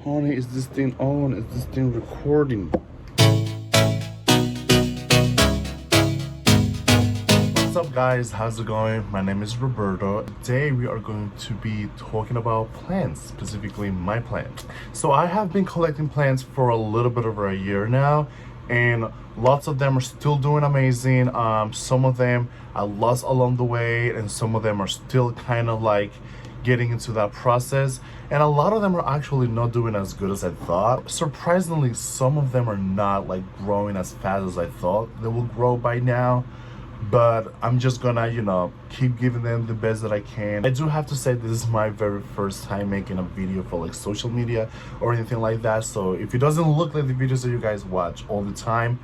Honey, is this thing on? Is this thing recording? What's up guys, how's it going? My name is Roberto. Today we are going to be talking about plants, specifically my plant. So I have been collecting plants for a little bit over a year now, and lots of them are still doing amazing. Some of them I lost along the way, and some of them are still kind of like getting into that process, and a lot of them are actually not doing as good as I thought. Surprisingly, some of them are not like growing as fast as I thought they will grow by now, but I'm just gonna keep giving them the best that I can. I do have to say this is my very first time making a video for like social media or anything like that, so if it doesn't look like the videos that you guys watch all the time,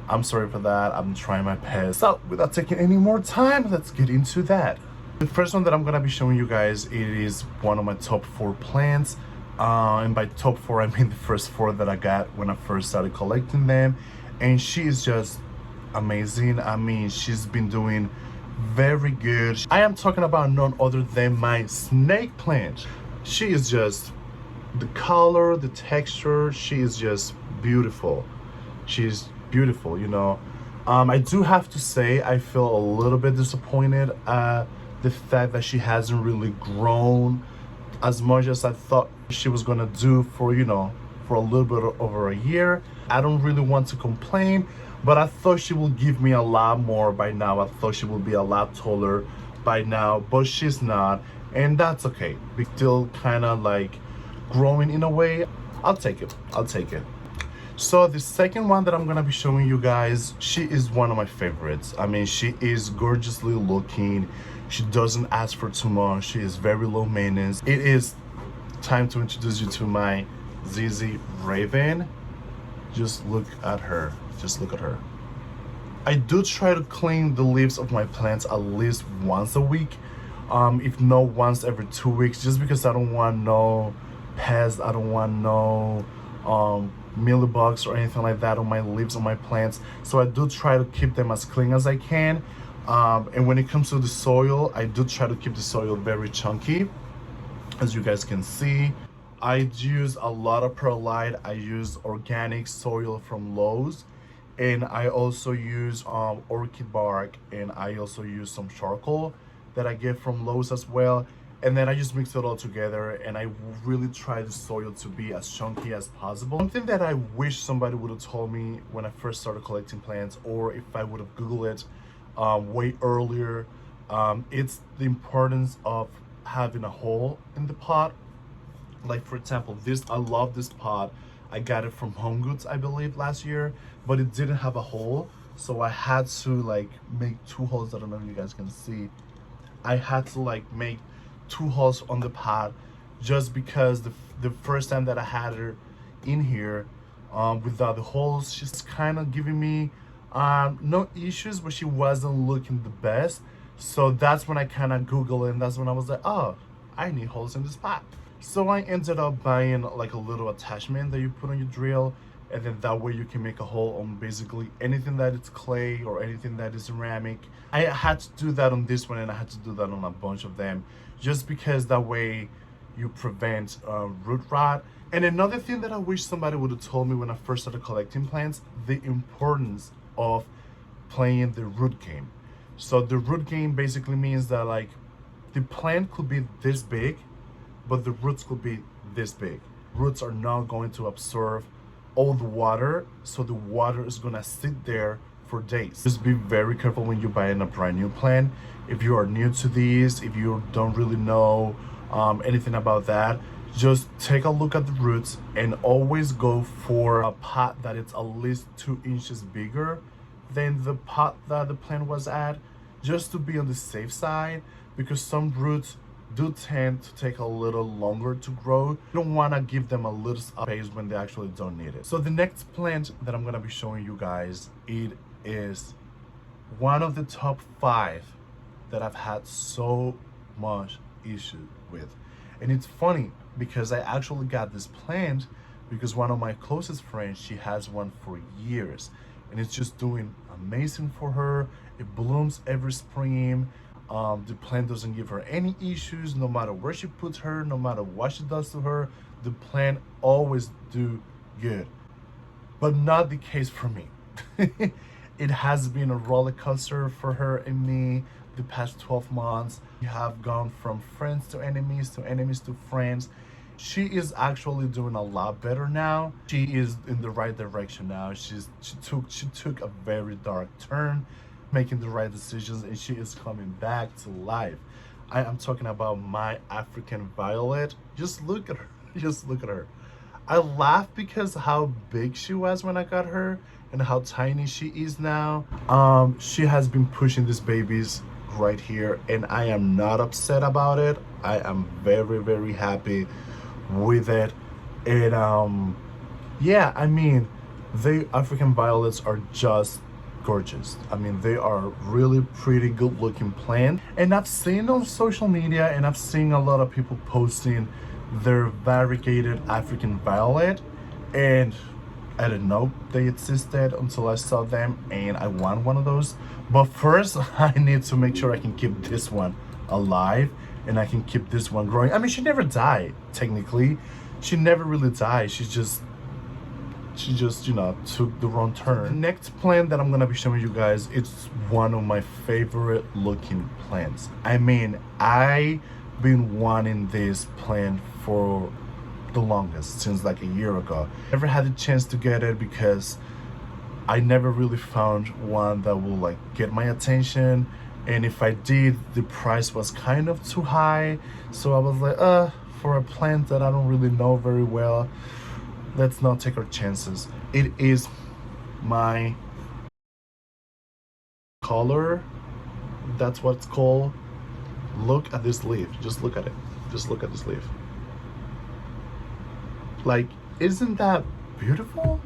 I'm sorry for that. I'm trying my best. So without taking any more time, let's get into that. The first one that I'm gonna be showing you guys, it is one of my top 4 plants, and by top 4 I mean the first 4 that I got when I first started collecting them, and she is just amazing. I mean, she's been doing very good. I am talking about none other than my snake plant. She is just, the color, the texture, she is just beautiful. She's beautiful, I do have to say I feel a little bit disappointed the fact that she hasn't really grown as much as I thought she was gonna do for for a little bit over a year. I don't really want to complain, but I thought she will give me a lot more by now. I thought she would be a lot taller by now, but she's not, and that's okay. We're still kind of like growing in a way. I'll take it. So the second one that I'm gonna be showing you guys, she is one of my favorites. I mean, she is gorgeously looking. She doesn't ask for too much. She is very low maintenance. It is time to introduce you to my ZZ Raven. Just look at her. I do try to clean the leaves of my plants at least once a week, if not once every 2 weeks, just because I don't want no pests. I don't want no mealybugs or anything like that on my leaves on my plants. So I do try to keep them as clean as I can. And when it comes to the soil, I do try to keep the soil very chunky, as you guys can see. I use a lot of perlite. I use organic soil from Lowe's, and I also use orchid bark, and I also use some charcoal that I get from Lowe's as well. And then I just mix it all together, and I really try the soil to be as chunky as possible. Something that I wish somebody would have told me when I first started collecting plants, or if I would have Googled it way earlier, it's the importance of having a hole in the pot. Like for example, I love this pot. I got it from Home Goods, I believe, last year, but it didn't have a hole, so I had to like make 2 holes. I don't know if you guys can see. I had to like make 2 holes on the pot, just because the first time that I had her in here without the holes, she's kind of giving me no issues, but she wasn't looking the best. So that's when I kind of Googled it, and that's when I was like, oh, I need holes in this pot. So I ended up buying like a little attachment that you put on your drill, and then that way you can make a hole on basically anything that is clay or anything that is ceramic. I had to do that on this one, and I had to do that on a bunch of them, just because that way you prevent root rot. And another thing that I wish somebody would have told me when I first started collecting plants, the importance of playing the root game. So the root game basically means that like the plant could be this big, but the roots could be this big. Roots are not going to absorb all the water, so the water is gonna sit there for days. Just be very careful when you're buying a brand new plant. If you are new to these, if you don't really know anything about that, just take a look at the roots, and always go for a pot that is at least 2 inches bigger than the pot that the plant was at, just to be on the safe side, because some roots do tend to take a little longer to grow. You don't want to give them a little space when they actually don't need it. So the next plant that I'm going to be showing you guys, it is one of the top 5 that I've had so much issue with. And it's funny because I actually got this plant because one of my closest friends, she has one for years, and it's just doing amazing for her. It blooms every spring. The plant doesn't give her any issues, no matter where she puts her, no matter what she does to her. the plant always do good, but not the case for me. It has been a roller coaster for her and me the past 12 months. We have gone from friends to enemies to friends. She is actually doing a lot better now. She is in the right direction now. She took a very dark turn, making the right decisions, and she is coming back to life. I am talking about my African violet. Just look at her. Just look at her. I laugh because how big she was when I got her and how tiny she is now. She has been pushing these babies right here, and I am not upset about it. I am very, very happy with it. And yeah, I mean, the African violets are just gorgeous. I mean, they are really pretty good looking plant, and I've seen on social media and I've seen a lot of people posting their variegated African violet, and I didn't know they existed until I saw them, and I want one of those. But first I need to make sure I can keep this one alive and I can keep this one growing. I mean, she never died technically. She never really died. She just you know, took the wrong turn. The next plant that I'm gonna be showing you guys, it's one of my favorite looking plants. I mean, I've been wanting this plant for the longest, since like a year ago. Never had the chance to get it because I never really found one that will like get my attention, and if I did, the price was kind of too high. So I was like, for a plant that I don't really know very well, let's not take our chances. It is my color, that's what it's called. Look at this leaf. Just look at it. Just look at this leaf. Like, isn't that beautiful?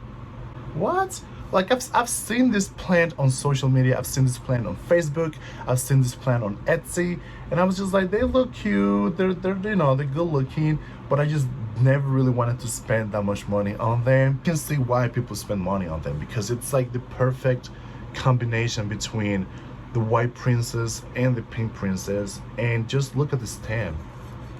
What? Like, I've seen this plant on social media. I've seen this plant on Facebook. I've seen this plant on Etsy, and I was just like, they look cute. They're you know, they're good looking, but I just never really wanted to spend that much money on them. You can see why people spend money on them, because it's like the perfect combination between the white princess and the pink princess. And just look at the stem.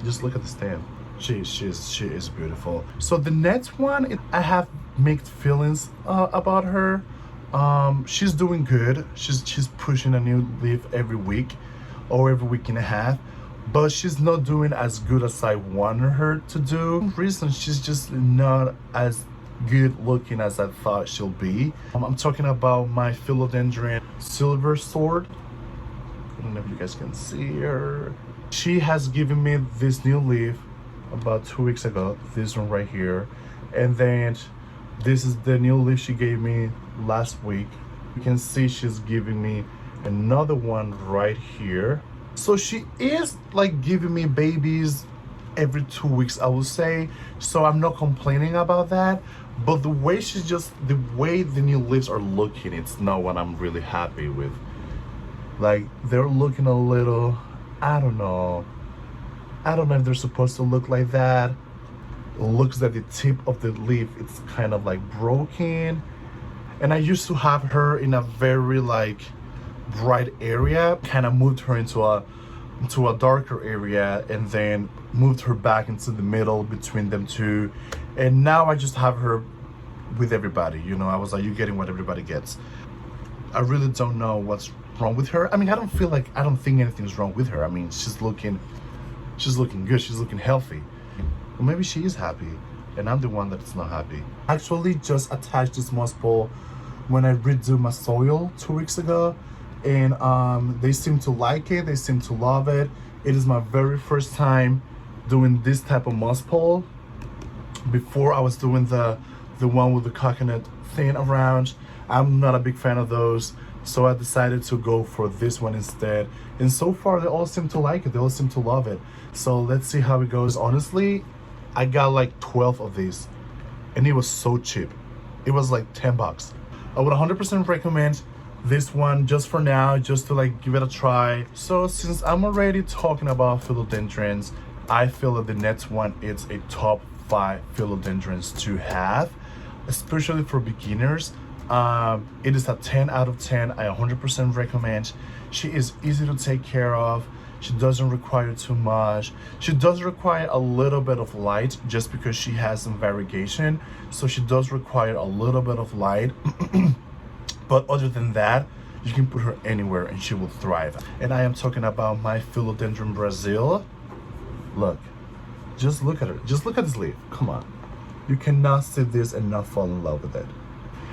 Just look at the stem. She is beautiful. So the next one, I have mixed feelings about her. She's doing good. She's pushing a new leaf every week or every week and a half, but she's not doing as good as I wanted her to do. For some reason, she's just not as good looking as I thought she'll be. I'm talking about my philodendron silver sword. I don't know if you guys can see her. She has given me this new leaf about 2 weeks ago, this one right here, and then this is the new leaf she gave me last week. You can see she's giving me another one right here. So she is like giving me babies every 2 weeks, I would say. So I'm not complaining about that, but the way the way the new leaves are looking, it's not what I'm really happy with. Like, they're looking a little, I don't know if they're supposed to look like that. It looks like the tip of the leaf, it's kind of like broken. And I used to have her in a very like bright area, kind of moved her into a darker area, and then moved her back into the middle between them two. And now I just have her with everybody, you know. I was like, you're getting what everybody gets. I really don't know what's wrong with her. I mean, I don't think anything's wrong with her. I mean, she's looking good, she's looking healthy. Well, maybe she is happy and I'm the one that's not happy. Actually just attached this moss ball when I redo my soil 2 weeks ago, and they seem to like it, they seem to love it. It is my very first time doing this type of moss pole. Before I was doing the one with the coconut thing around. I'm not a big fan of those, so I decided to go for this one instead. And so far, they all seem to like it. They all seem to love it. So let's see how it goes. Honestly, I got like 12 of these, and it was so cheap. It was like 10 bucks. I would 100% recommend this one just for now, just to like give it a try. So since I'm already talking about philodendrons, I feel that the next one is a top 5 philodendrons to have, especially for beginners. It is a 10 out of 10. I 100% recommend. She is easy to take care of. She doesn't require too much. She does require a little bit of light just because she has some variegation. So she does require a little bit of light. But other than that, you can put her anywhere and she will thrive. And I am talking about my Philodendron Brazil. Look, just look at her. Just look at this leaf. Come on. You cannot see this and not fall in love with it.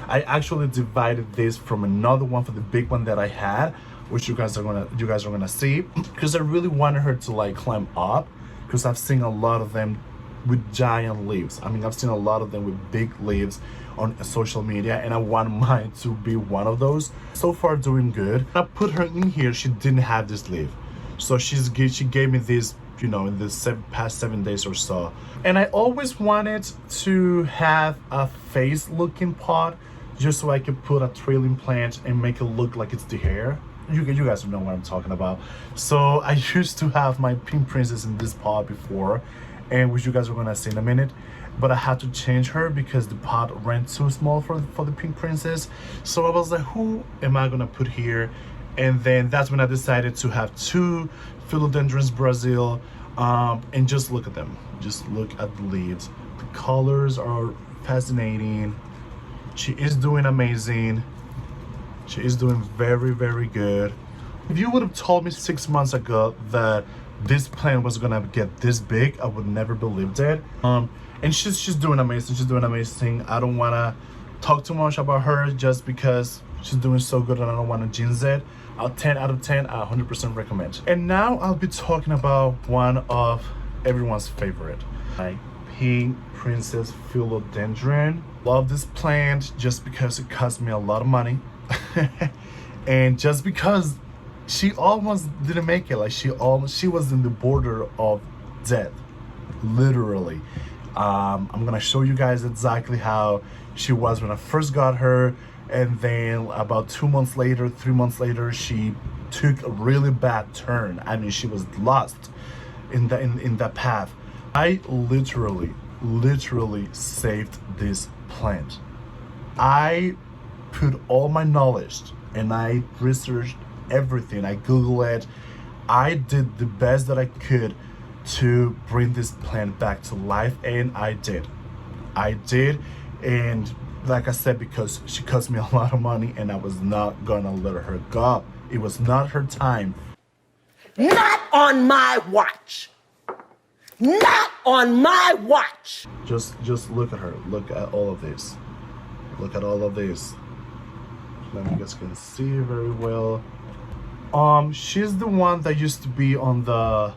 I actually divided this from another one for the big one that I had, which you guys are gonna see, because I really wanted her to like climb up, because I've seen a lot of them with giant leaves. I mean, I've seen a lot of them with big leaves on social media, and I want mine to be one of those. So far doing good. I put her in here, she didn't have this leaf, so she gave me this, you know, in the past 7 days or so. And I always wanted to have a face looking pot, just so I could put a trailing plant and make it look like it's the hair. You guys know what I'm talking about. So I used to have my pink princess in this pot before, and which you guys are gonna see in a minute, but I had to change her because the pot ran too small for the pink princess. So I was like, who am I gonna put here? And then that's when I decided to have 2 Philodendrons Brazil, and just look at them. Just look at the leaves. The colors are fascinating. She is doing amazing. She is doing very, very good. If you would have told me 6 months ago that this plant was gonna get this big, I would never believed it. And she's doing amazing. She's doing amazing. I don't wanna talk too much about her just because she's doing so good and I don't wanna jinx it. 10 out of 10, I 100% recommend. And now I'll be talking about one of everyone's favorite, my pink princess Philodendron. Love this plant just because it cost me a lot of money. And just because she almost didn't make it, like she was in the border of death, literally. I'm gonna show you guys exactly how she was when I first got her, and then about 2 months later, 3 months later, she took a really bad turn. I mean, she was lost in that path. I literally saved this plant. I put all my knowledge and I researched everything. I Googled it. I did the best that I could to bring this plant back to life, and I did. And like I said, because she cost me a lot of money and I was not gonna let her go. It was not her time. Not on my watch. Not on my watch. Just look at her. Look at all of this. Look at all of this. Let you guys can see very well. She's the one that used to be on the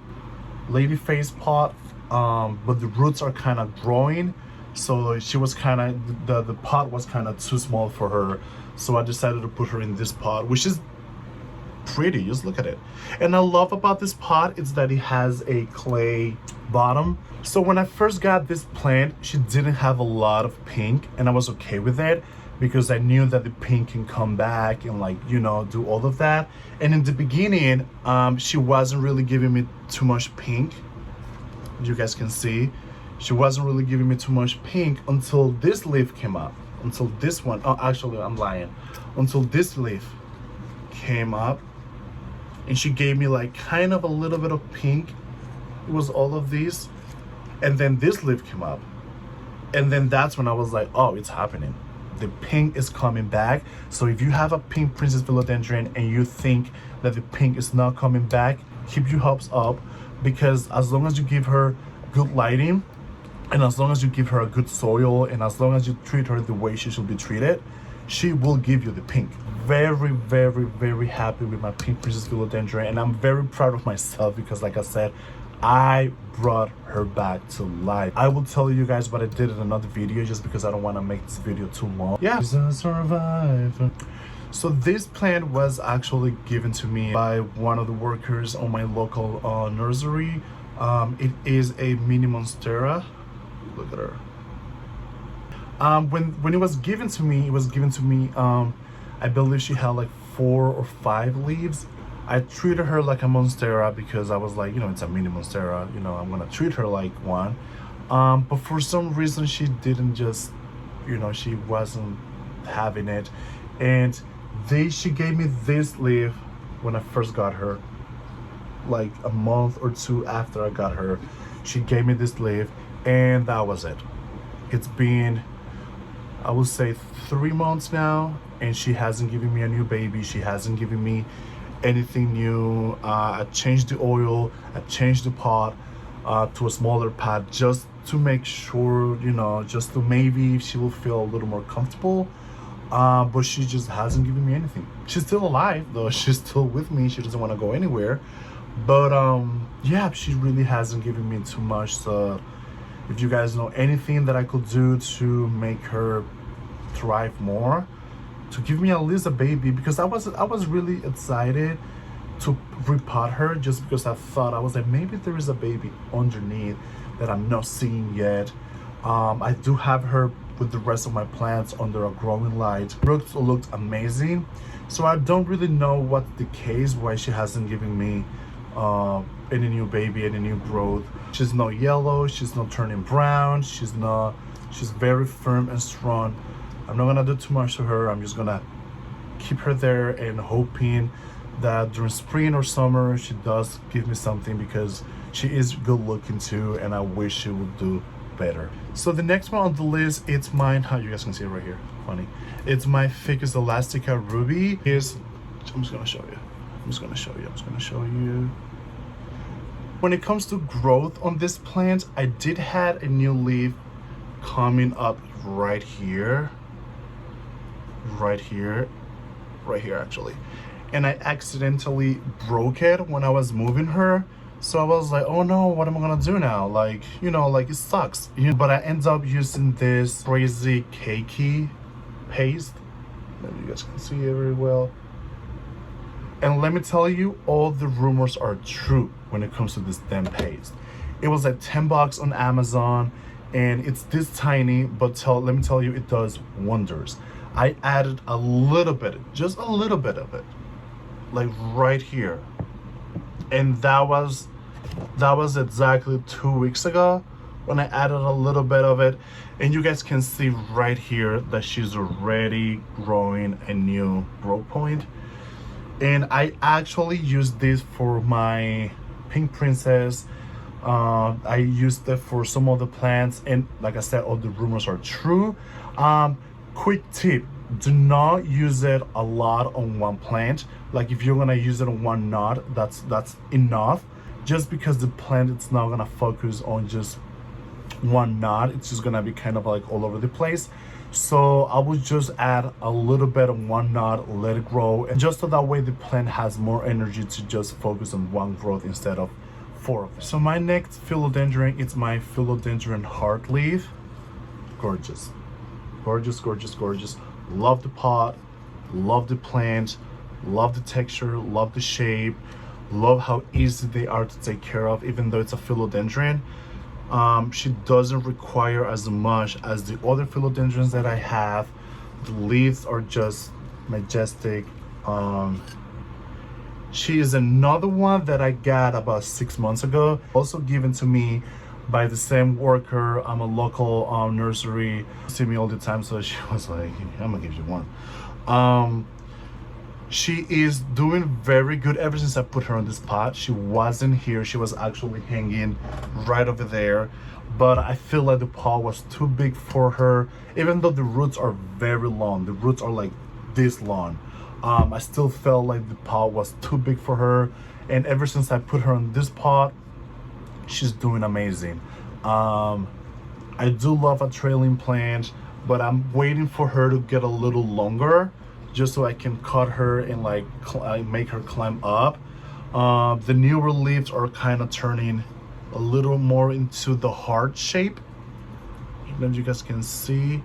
lady face pot, but the roots are kind of growing, so she was kind of the pot was kind of too small for her, so I decided to put her in this pot, which is pretty. Just look at it. And I love about this pot is that it has a clay bottom. So when I first got this plant, she didn't have a lot of pink, and I was okay with it because I knew that the pink can come back and, like, you know, do all of that. And in the beginning, she wasn't really giving me too much pink. You guys can see she wasn't really giving me too much pink until this leaf came up, until this one. Oh, actually, I'm lying. Until this leaf came up, and she gave me like kind of a little bit of pink. It was all of these, and then this leaf came up, and then that's when I was like, oh, it's happening. The pink is coming back. So if you have a pink princess philodendron and you think that the pink is not coming back, keep your hopes up, because as long as you give her good lighting, and as long as you give her a good soil, and as long as you treat her the way she should be treated, she will give you the pink. Very, very, very happy with my pink princess philodendron, and I'm very proud of myself because, like I said, I brought her back to life. I will tell you guys what I did in another video just because I don't want to make this video too long. Yeah, survive. So this plant was actually given to me by one of the workers on my local nursery. It is a mini monstera. Look at her. When it was given to me, I believe she had like 4 or 5 leaves. I treated her like a monstera because I was like, you know, it's a mini monstera, you know, I'm gonna treat her like one. But for some reason she didn't just, you know, she wasn't having it. And she gave me this leaf when I first got her. like a month or two after I got her. She gave me this leaf, and that was it. It's been, I would say, 3 months now, and she hasn't given me a new baby. She hasn't given me anything new. I changed the oil, I changed the pot to a smaller pot just to make sure, you know, just to maybe she will feel a little more comfortable. But she just hasn't given me anything. She's still alive though. She's still with me. She doesn't want to go anywhere. But yeah, she really hasn't given me too much. So if you guys know anything that I could do to make her thrive more, to give me at least a baby, because I was really excited to repot her, just because I thought, I was like, maybe there is a baby underneath that I'm not seeing yet. I do have her with the rest of my plants under a growing light. Looked amazing. So I don't really know what's the case, why she hasn't given me any new baby, any new growth. She's not yellow, she's not turning brown, she's very firm and strong. I'm not gonna do too much to her. I'm just gonna keep her there and hoping that during spring or summer she does give me something, because she is good looking too, and I wish she would do better. So the next one on the list, it's mine. How you guys can see it right here. Funny. It's my Ficus elastica ruby. I'm just gonna show you. When it comes to growth on this plant, I did have a new leaf coming up right here actually, and I accidentally broke it when I was moving her. So I was like, oh no, what am I gonna do now? Like, you know, like it sucks. But I end up using this crazy Keiki Paste. Maybe you guys can see it very well. And let me tell you, all the rumors are true when it comes to this damn paste. It was like $10 on Amazon, and it's this tiny, but let me tell you, it does wonders. I added a little bit, just a little bit of it, like right here. And that was exactly 2 weeks ago when I added a little bit of it. And you guys can see right here that she's already growing a new growth point. And I actually used this for my pink princess. I used it for some of the plants, and like I said, all the rumors are true. Quick tip, do not use it a lot on one plant. Like if you're gonna use it on one knot, that's enough. Just because the plant, it's not gonna focus on just one knot, it's just gonna be kind of like all over the place. So I would just add a little bit of one knot, let it grow, and just so that way the plant has more energy to just focus on one growth instead of 4 of them. So my next philodendron, it's my philodendron heartleaf. Gorgeous. Gorgeous, gorgeous, gorgeous. Love the pot, love the plant, love the texture, love the shape, love how easy they are to take care of. Even though it's a philodendron, she doesn't require as much as the other philodendrons that I have. The leaves are just majestic. She is another one that I got about 6 months ago, also given to me by the same worker. I'm a local nursery, see me all the time, so she was like, I'm gonna give you one. She is doing very good ever since I put her on this pot. She wasn't here, she was actually hanging right over there, but I feel like the pot was too big for her. Even though the roots are very long, the roots are like this long, I still felt like the pot was too big for her. And ever since I put her on this pot, she's doing amazing. I do love a trailing plant, but I'm waiting for her to get a little longer, just so I can cut her and like make her climb up. The newer leaves are kind of turning a little more into the heart shape, as you guys can see.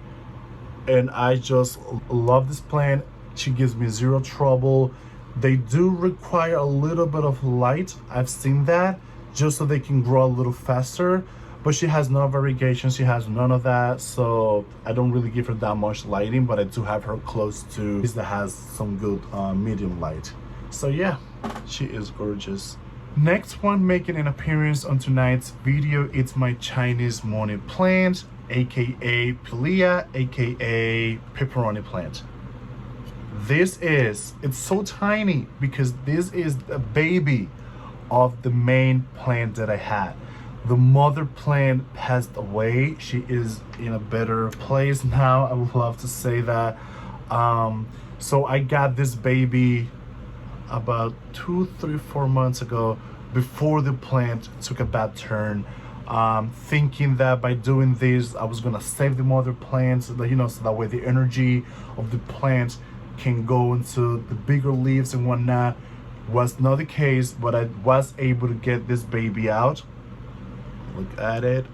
And I just love this plant. She gives me zero trouble. They do require a little bit of light, I've seen that, just so they can grow a little faster. But she has no variegation, she has none of that, so I don't really give her that much lighting, but I do have her close to this that has some good medium light. So yeah, she is gorgeous. Next one making an appearance on tonight's video, it's my Chinese morning plant, aka Pilea, aka pepperoni plant. It's so tiny because this is a baby of the main plant that I had. The mother plant passed away. She is in a better place now. I would love to say that. So I got this baby about 2, 3, 4 months ago, before the plant took a bad turn, thinking that by doing this I was gonna save the mother plant, so that, you know, so that way the energy of the plant can go into the bigger leaves and whatnot. Was not the case, but I was able to get this baby out. Look at it,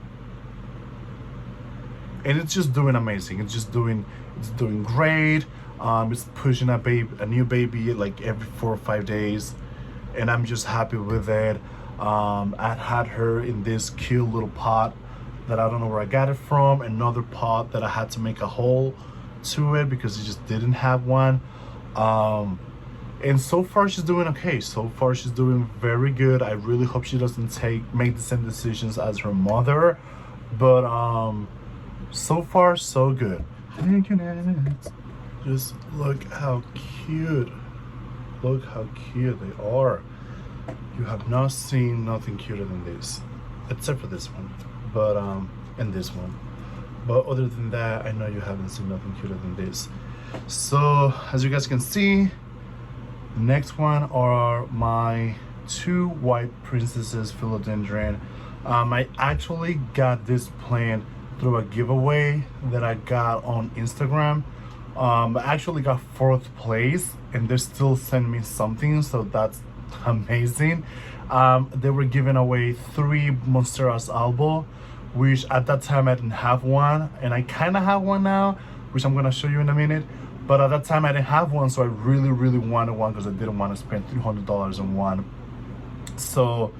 and it's just doing amazing. It's doing great. It's pushing a new baby like every 4 or 5 days, and I'm just happy with it. I had her in this cute little pot that I don't know where I got it from. Another pot that I had to make a hole to it because it just didn't have one. And so far she's doing okay. So far she's doing very good. I really hope she doesn't make the same decisions as her mother, but so far so good. Just look how cute. Look how cute they are. You have not seen nothing cuter than this, except for this one, but and this one. But other than that, I know you haven't seen nothing cuter than this. So as you guys can see, the next one are my 2 white princesses philodendron. I actually got this plant through a giveaway that I got on Instagram. I actually got 4th place, and they still send me something, so that's amazing. They were giving away 3 Monsteras albo, which at that time I didn't have one, and I kind of have one now, which I'm gonna show you in a minute. But at that time I didn't have one, so I really wanted one because I didn't want to spend $300 on one. So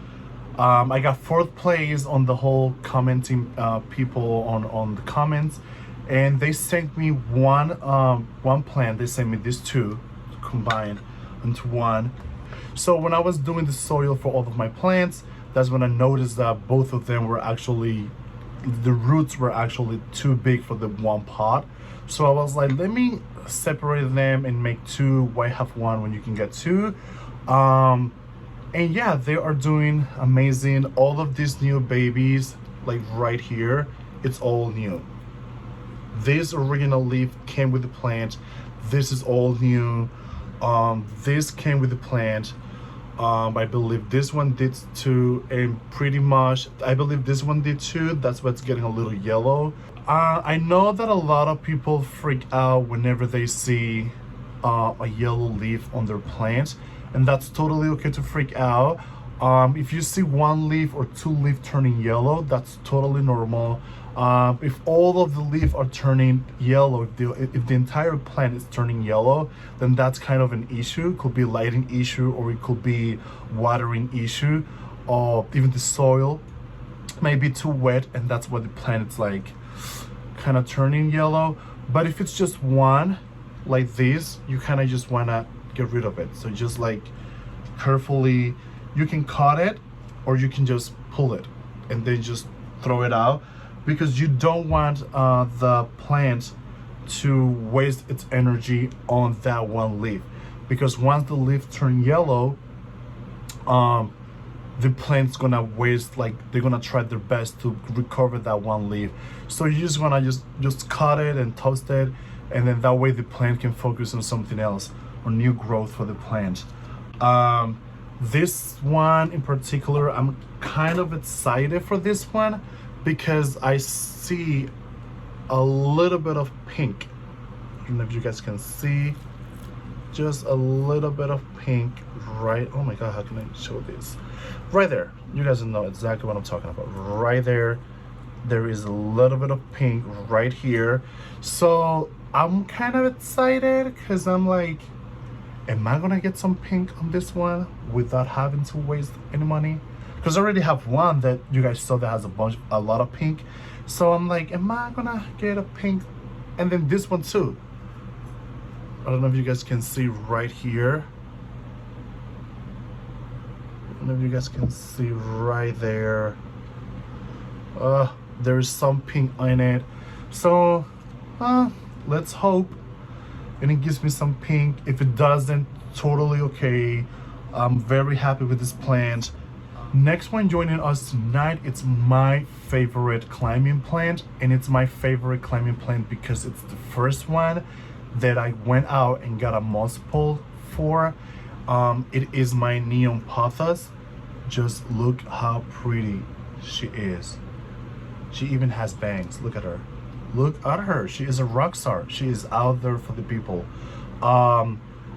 I got 4th place on the whole commenting people on the comments, and they sent me one plant. They sent me these 2 combined into one. So when I was doing the soil for all of my plants, that's when I noticed that both of them were actually, the roots were actually too big for the one pot. So I was like, let me separate them and make 2. Why have one when you can get 2? And yeah, they are doing amazing. All of these new babies, like right here, it's all new. This original leaf came with the plant. This is all new. This came with the plant. I believe this one did too, and pretty much I believe this one did too. That's what's getting a little yellow. I know that a lot of people freak out whenever they see a yellow leaf on their plant, and that's totally okay to freak out. If you see 1 leaf or 2 leaf turning yellow, that's totally normal. If all of the leaves are turning yellow, if the entire plant is turning yellow, then that's kind of an issue. It could be a lighting issue, or it could be watering issue, or even the soil may be too wet, and that's why the plant is like kind of turning yellow. But if it's just one like this, you kind of just want to get rid of it. So just like carefully, you can cut it, or you can just pull it and then just throw it out, because you don't want the plant to waste its energy on that one leaf. Because once the leaf turn yellow, the plant's gonna waste, like they're gonna try their best to recover that one leaf. So you just wanna just cut it and toast it, and then that way the plant can focus on something else, or new growth for the plant. This one in particular, I'm kind of excited for this one, because I see a little bit of pink. I don't know if you guys can see, just a little bit of pink right, oh my god, how can I show this? Right there, you guys know exactly what I'm talking about. Right there, there is a little bit of pink right here. So I'm kind of excited, because I'm like, am I gonna get some pink on this one without having to waste any money? Because I already have one that you guys saw that has a lot of pink. So I'm like, am I gonna get a pink? And then this one too. I don't know if you guys can see right here. I don't know if you guys can see right there. There's some pink in it. So let's hope and it gives me some pink. If it doesn't, totally okay. I'm very happy with this plant. Next one joining us tonight, it's my favorite climbing plant, and it's my favorite climbing plant because it's the first one that I went out and got a moss pole for. It is my neon pothos. Just look how pretty she is. She even has bangs. Look at her. Look at her. She is a rock star. She is out there for the people.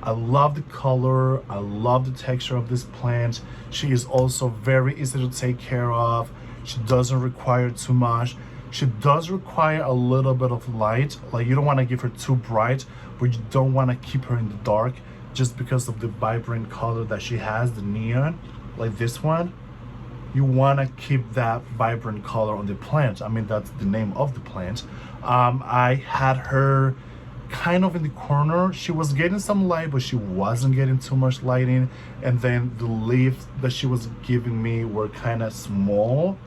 I love the color. I love the texture of this plant. She is also very easy to take care of. She doesn't require too much. She does require a little bit of light. Like, you don't want to give her too bright, but you don't want to keep her in the dark just because of the vibrant color that she has, the neon, like this one. You want to keep that vibrant color on the plant. I mean, that's the name of the plant. I had her kind of in the corner. She was getting some light, but she wasn't getting too much lighting. And then the leaves that she was giving me were kind of small.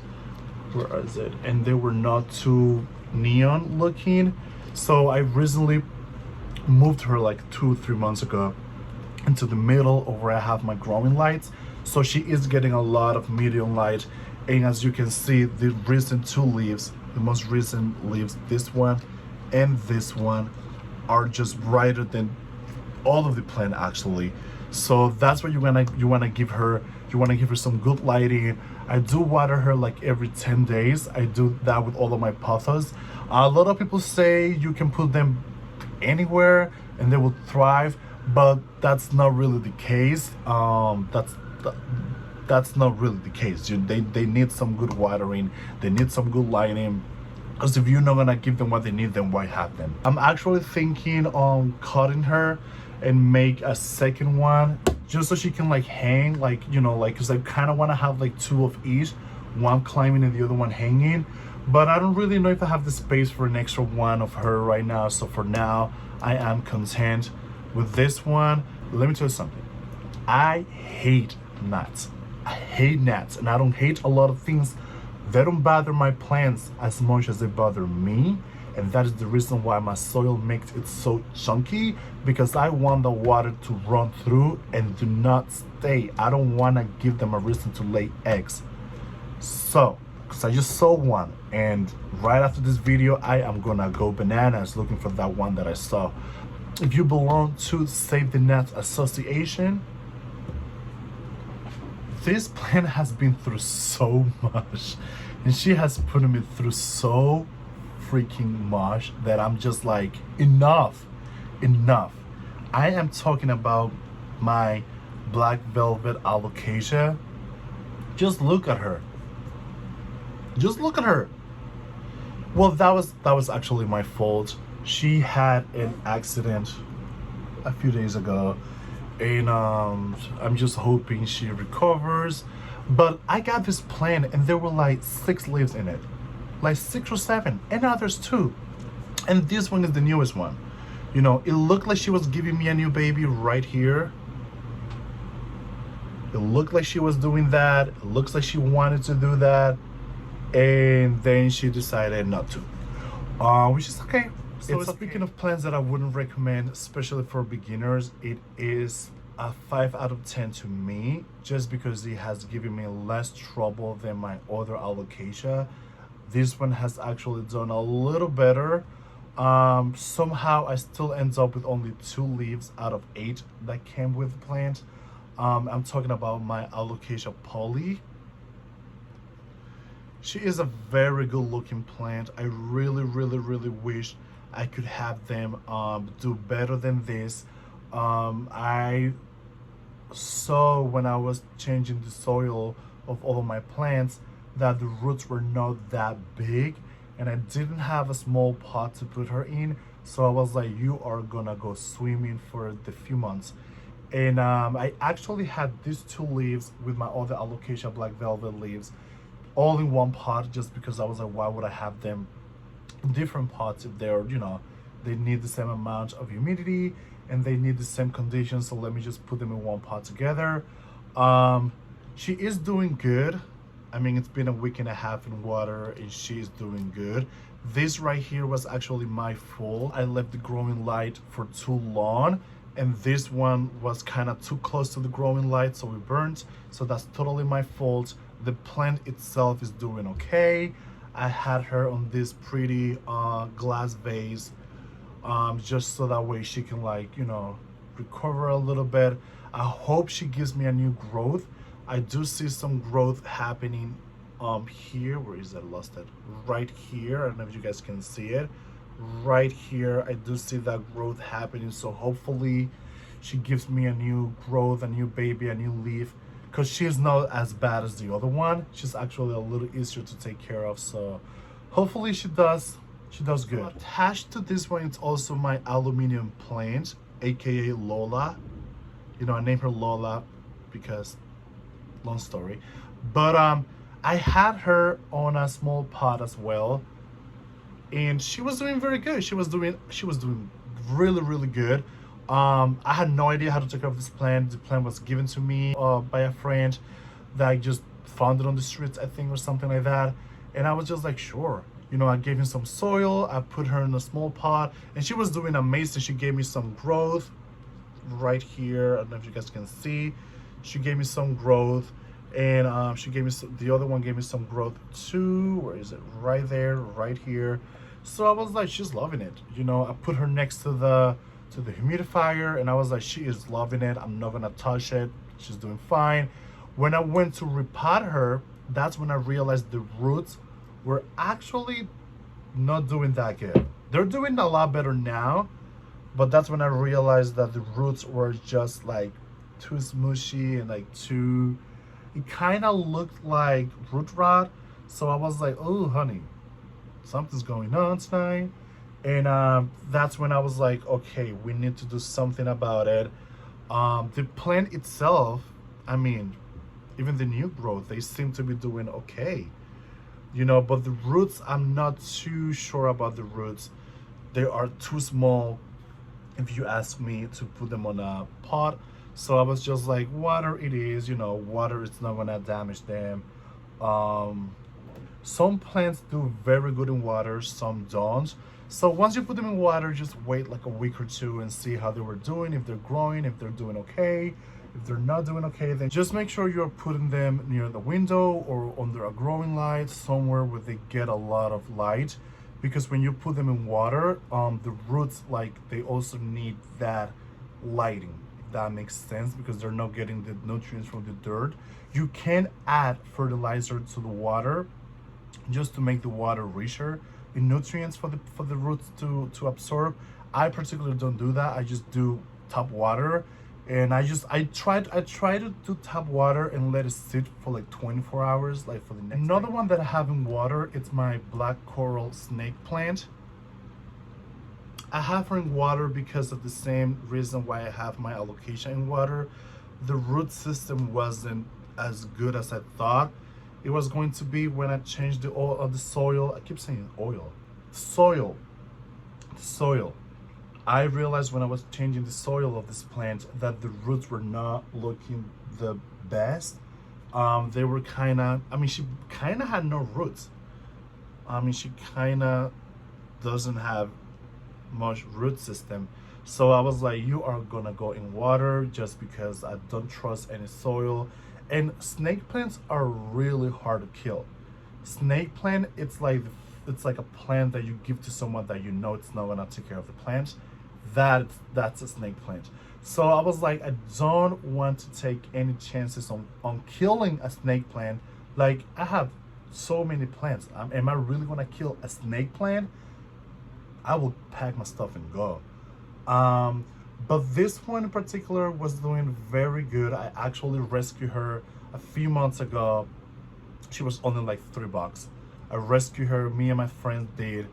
Where is it? And they were not too neon looking. So I recently moved her like 2-3 months ago into the middle of where I have my growing lights. So she is getting a lot of medium light. And as you can see, the recent two leaves, the most recent leaves, this one and this one, are just brighter than all of the plant actually. So that's what you wanna give her. You wanna give her some good lighting. I do water her like every 10 days. I do that with all of my pothos. A lot of people say you can put them anywhere and they will thrive, but that's not really the case. That's not really the case. They need some good watering. They need some good lighting. Because if you're not gonna give them what they need, then why have them? I'm actually thinking on cutting her and make a second one just so she can like hang, like, you know, like, because I kind of want to have like two of each, one climbing and the other one hanging. But I don't really know if I have the space for an extra one of her right now. So for now, I am content with this one. Let me tell you something. I hate gnats. I hate gnats, and I don't hate a lot of things. They don't bother my plants as much as they bother me, and that is the reason why my soil makes it so chunky, because I want the water to run through and do not stay. I don't want to give them a reason to lay eggs. So, because I just saw one, and right after this video, I am gonna go bananas looking for that one that I saw. If you belong to Save the Gnats Association, this plant has been through so much, and she has put me through so freaking much that I'm just like, enough. I am talking about my black velvet alocasia. Just look at her. Well, that was actually my fault. She had an accident a few days ago, and I'm just hoping she recovers. But I got this plant and there were like 6 leaves in it, like 6 or 7, and now there's 2, and this one is the newest one. You know, it looked like she was giving me a new baby right here. It looked like she was doing that. It looks like she wanted to do that, and then she decided not to, which is okay. So speaking of plants that I wouldn't recommend, especially for beginners, it is a 5 out of 10 to me, just because it has given me less trouble than my other alocasia. This one has actually done a little better. Somehow I still end up with only 2 leaves out of 8 that came with the plant. I'm talking about my alocasia poly. She is a very good looking plant. I really wish I could have them do better than this. I saw when I was changing the soil of all of my plants that the roots were not that big, and I didn't have a small pot to put her in. So I was like, you are gonna go swimming for the few months. And I actually had these 2 leaves with my other alocasia black velvet leaves all in one pot, just because I was like, why would I have them in different pots if they're, you know, they need the same amount of humidity and they need the same conditions. So let me just put them in one pot together. She is doing good. I mean, it's been a week and a half in water and she's doing good. This right here was actually my fault. I left the growing light for too long and this one was kind of too close to the growing light, so it burnt. So that's totally my fault. The plant itself is doing okay. I had her on this pretty glass vase, just so that way she can, like, you know, recover a little bit. I hope she gives me a new growth. I do see some growth happening here. Where is that? Lost it. Right here. I don't know if you guys can see it. Right here, I do see that growth happening. So hopefully she gives me a new growth, a new baby, a new leaf, because she's not as bad as the other one. She's actually a little easier to take care of. So hopefully she does good. Attached to this one, it's also my aluminum plant, aka Lola. You know, I named her Lola because, long story. But I had her on a small pot as well, and she was doing very good. She was doing really good. I had no idea how to take care of this plant. The plant was given to me by a friend that I just found it on the streets, I think, or something like that. And I was just like, sure. You know, I gave him some soil. I put her in a small pot, and she was doing amazing. She gave me some growth right here. I don't know if you guys can see. She gave me some growth, and she gave me the other one gave me some growth too. Where is it? Right there, right here. So I was like, she's loving it. You know, I put her next to the humidifier, and I was like, she is loving it. I'm not gonna touch it. She's doing fine. When I went to repot her, that's when I realized the roots were actually not doing that good. They're doing a lot better now, but that's when I realized that the roots were just like too smushy and like too, it kind of looked like root rot. So I was like, oh honey, something's going on tonight. And that's when I was like, okay, we need to do something about it. The plant itself, I mean, even the new growth, they seem to be doing okay, you know, but the roots, I'm not too sure about the roots. They are too small, if you ask me, to put them on a pot. So I was just like, water it is, you know, water is not gonna damage them. Some plants do very good in water, some don't. So once you put them in water, just wait like a week or two and see how they were doing, if they're growing, if they're doing okay. If they're not doing okay, then just make sure you're putting them near the window or under a growing light, somewhere where they get a lot of light. Because when you put them in water, the roots, like, they also need that lighting, if that makes sense, because they're not getting the nutrients from the dirt. You can add fertilizer to the water just to make the water richer in nutrients for the roots to absorb. I particularly don't do that. I just do tap water. And I try to do tap water and let it sit for like 24 hours, like for the next. Another one that I have in water, it's my black coral snake plant. I have her in water because of the same reason why I have my allocation in water. The root system wasn't as good as I thought it was going to be when I changed the oil of the soil. I keep saying oil, soil. I realized when I was changing the soil of this plant that the roots were not looking the best. They were kind of, I mean, she kind of had no roots. I mean, she kind of doesn't have much root system. So I was like, you are gonna go in water, just because I don't trust any soil. And snake plants are really hard to kill. Snake plant, it's like a plant that you give to someone that you know it's not gonna take care of the plant. That's a snake plant. So I was like, I don't want to take any chances on killing a snake plant. Like, I have so many plants. Am I really gonna kill a snake plant? I will pack my stuff and go. But this one in particular was doing very good. I actually rescued her a few months ago. She was only like $3. I rescued her, me and my friend did,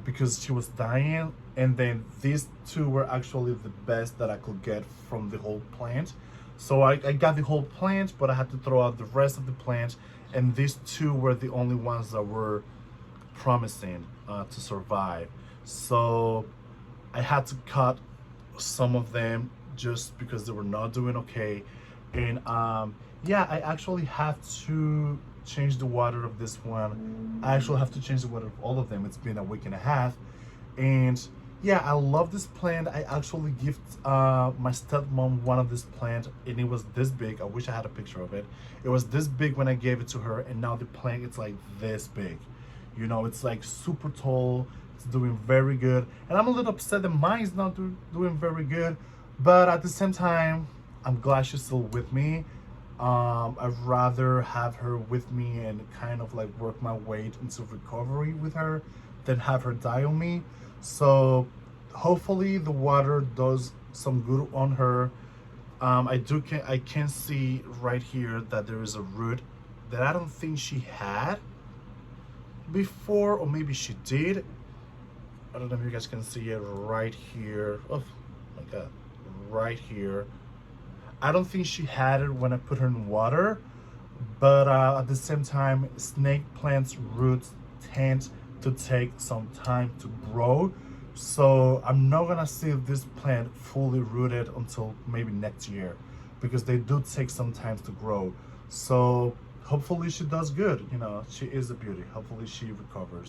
because she was dying. And then these two were actually the best that I could get from the whole plant. So I got the whole plant, but I had to throw out the rest of the plant. And these two were the only ones that were promising to survive. So I had to cut some of them just because they were not doing okay. And yeah, I actually have to change the water of this one. I actually have to change the water of all of them. It's been a week and a half. And yeah, I love this plant. I actually gift my stepmom one of this plant, and it was this big. I wish I had a picture of it. It was this big when I gave it to her, and now the plant it's like this big. You know, it's like super tall. It's doing very good, and I'm a little upset that mine is not doing very good, but at the same time, I'm glad she's still with me. I'd rather have her with me and kind of like work my way into recovery with her than have her die on me. So hopefully the water does some good on her. I can see right here that there is a root that I don't think she had before, or maybe she did. I don't know if you guys can see it right here. Oh my god, right here. I don't think she had it when I put her in water, but at the same time, snake plants roots tend to take some time to grow. So I'm not gonna see this plant fully rooted until maybe next year, because they do take some time to grow. So hopefully she does good. You know, she is a beauty. Hopefully she recovers.